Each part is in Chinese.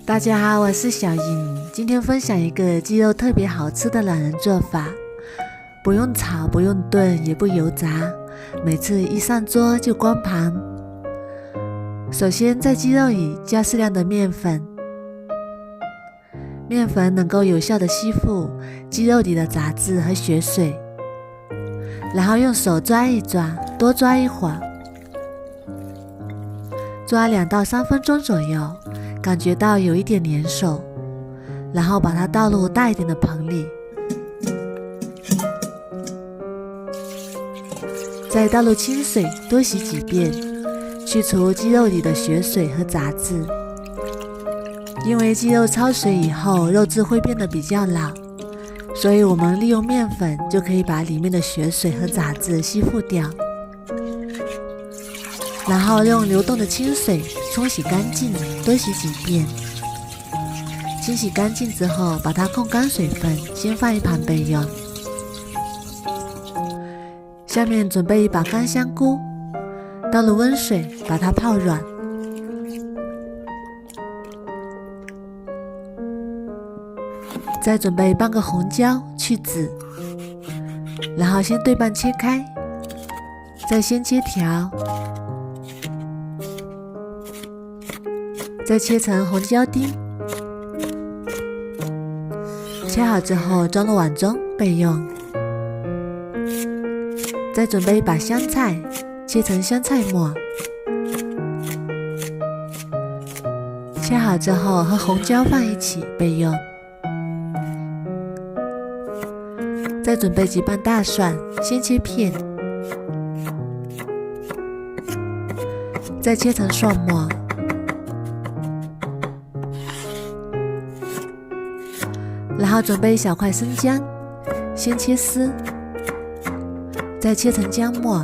大家好，我是小莹，今天分享一个鸡肉特别好吃的懒人做法，不用炒，不用炖，也不油炸，每次一上桌就光盘。首先在鸡肉里加适量的面粉，面粉能够有效的吸附鸡肉里的杂质和血水，然后用手抓一抓，多抓一会儿，抓2到3分钟左右，感觉到有一点粘手，然后把它倒入大一点的盆里，再倒入清水，多洗几遍，去除鸡肉里的血水和杂质。因为鸡肉焯水以后，肉质会变得比较老，所以我们利用面粉就可以把里面的血水和杂质吸附掉。然后用流动的清水冲洗干净，多洗几遍。清洗干净之后，把它控干水分，先放一旁备用。下面准备一把干香菇，倒入温水，把它泡软。再准备半个红椒，去籽，然后先对半切开，再先切条，再切成红椒丁，切好之后装入碗中备用。再准备一把香菜，切成香菜末，切好之后和红椒放一起备用。再准备几瓣大蒜，先切片，再切成蒜末。然后准备一小块生姜，先切丝，再切成姜末。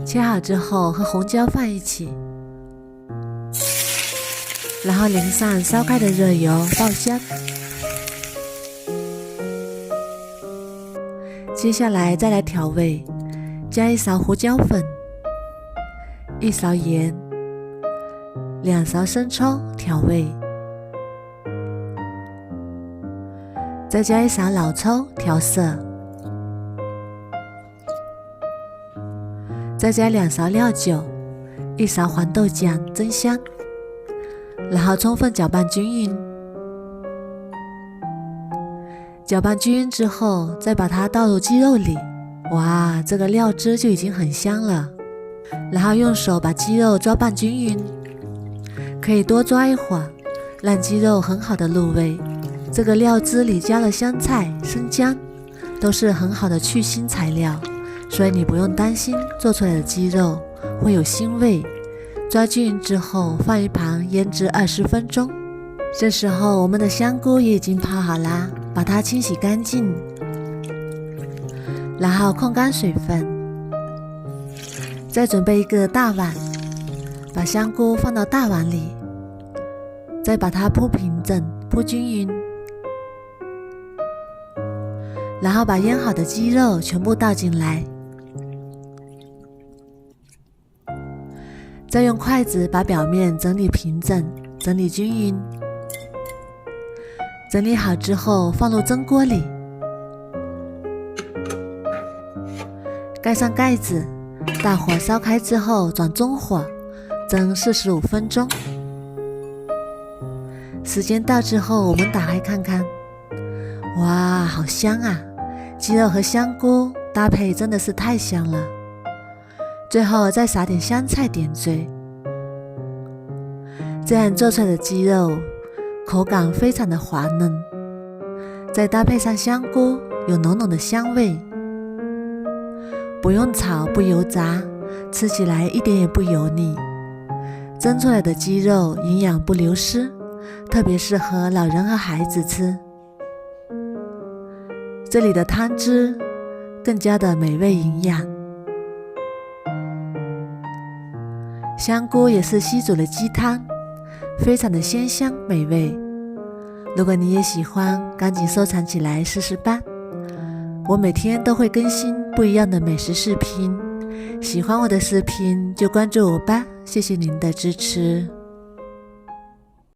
切好之后和红椒放一起，然后淋上烧开的热油爆香。接下来再来调味，加1勺胡椒粉，1勺盐，2勺生抽调味，再加1勺老抽调色，再加2勺料酒，1勺黄豆酱增香，然后充分搅拌均匀。搅拌均匀之后，再把它倒入鸡肉里，哇，这个料汁就已经很香了。然后用手把鸡肉抓拌均匀，可以多抓一会儿，让鸡肉很好的入味。这个料汁里加了香菜、生姜，都是很好的去腥材料，所以你不用担心做出来的鸡肉会有腥味。抓均匀之后放一旁腌制20分钟。这时候我们的香菇也已经泡好啦，把它清洗干净，然后控干水分。再准备一个大碗，把香菇放到大碗里，再把它铺平整，铺均匀，然后把腌好的鸡肉全部倒进来，再用筷子把表面整理平整，整理均匀。整理好之后放入蒸锅里，盖上盖子，大火烧开之后转中火，蒸45分钟。时间到之后，我们打开看看，哇，好香啊！鸡肉和香菇搭配真的是太香了。最后再撒点香菜点缀，这样做出来的鸡肉口感非常的滑嫩，再搭配上香菇，有浓浓的香味。不用炒，不油炸，吃起来一点也不油腻。蒸出来的鸡肉营养不流失，特别适合老人和孩子吃。这里的汤汁更加的美味营养。香菇也是西煮的鸡汤，非常的鲜香美味。如果你也喜欢，赶紧收藏起来试试吧。我每天都会更新不一样的美食视频，喜欢我的视频就关注我吧，谢谢您的支持。